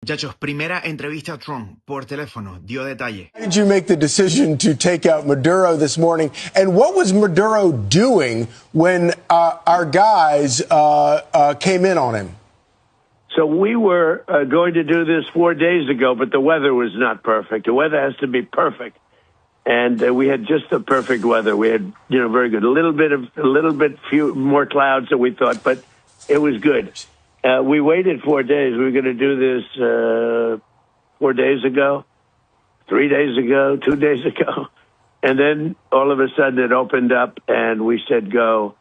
Muchachos, primera entrevista a Trump por teléfono, dio detalle. How did you make the decision to take out Maduro this morning? And what was Maduro doing when our guys came in on him? So we were going to do this 4 days ago, but the weather was not perfect. The weather has to be perfect. And we had just the perfect weather. We had, very good. A little bit few more clouds than we thought, but it was good. We waited 4 days. We were going to do this 4 days ago, 3 days ago, 2 days ago. And then all of a sudden it opened up and we said go.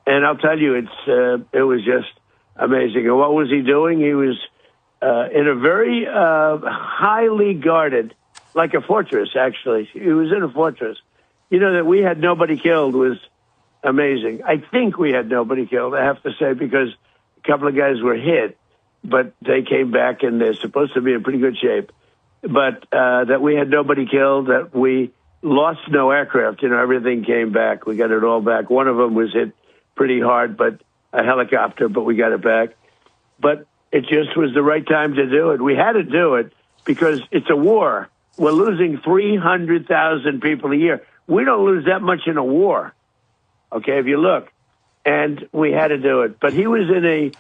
And I'll tell you, it was just amazing. And what was he doing? He was in a very highly guarded, like a fortress, actually. He was in a fortress. That we had nobody killed was amazing. I think we had nobody killed, I have to say, because a couple of guys were hit, but they came back and they're supposed to be in pretty good shape. But that we had nobody killed, that we lost no aircraft. Everything came back. We got it all back. One of them was hit pretty hard, but a helicopter, but we got it back. But it just was the right time to do it. We had to do it because it's a war. We're losing 300,000 people a year. We don't lose that much in a war, okay, if you look. And we had to do it. But he was in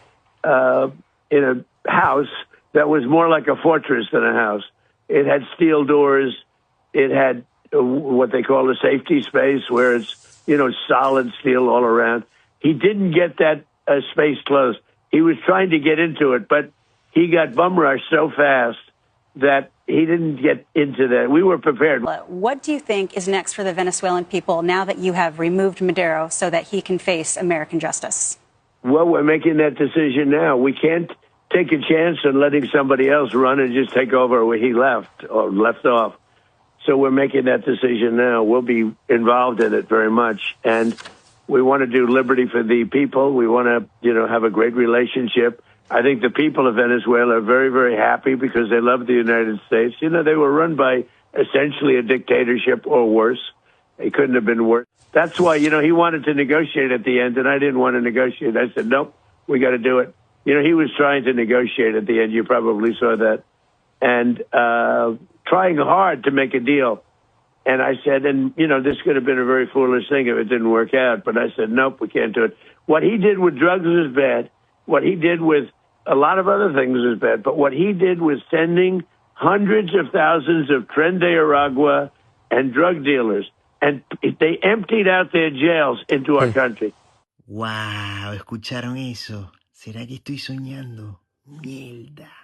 a house that was more like a fortress than a house. It had steel doors. It had what they call a safety space where it's, solid steel all around. He didn't get that space closed. He was trying to get into it, but he got bum rushed so fast that he didn't get into that. We were prepared. What do you think is next for the Venezuelan people now that you have removed Maduro so that he can face American justice? Well, we're making that decision now. We can't take a chance on letting somebody else run and just take over where he left or left off. So we're making that decision now. We'll be involved in it very much. And we want to do liberty for the people. We want to, have a great relationship. I think the people of Venezuela are very, very happy because they love the United States. They were run by essentially a dictatorship or worse. It couldn't have been worse. That's why, he wanted to negotiate at the end, and I didn't want to negotiate. I said, nope, we got to do it. He was trying to negotiate at the end. You probably saw that. And trying hard to make a deal. And I said, this could have been a very foolish thing if it didn't work out. But I said, nope, we can't do it. What he did with drugs was bad. What he did with a lot of other things was bad. But what he did was sending hundreds of thousands of Tren de Aragua and drug dealers. And they emptied out their jails into our country. Wow, ¿escucharon eso? ¿Será que estoy soñando? Mierda.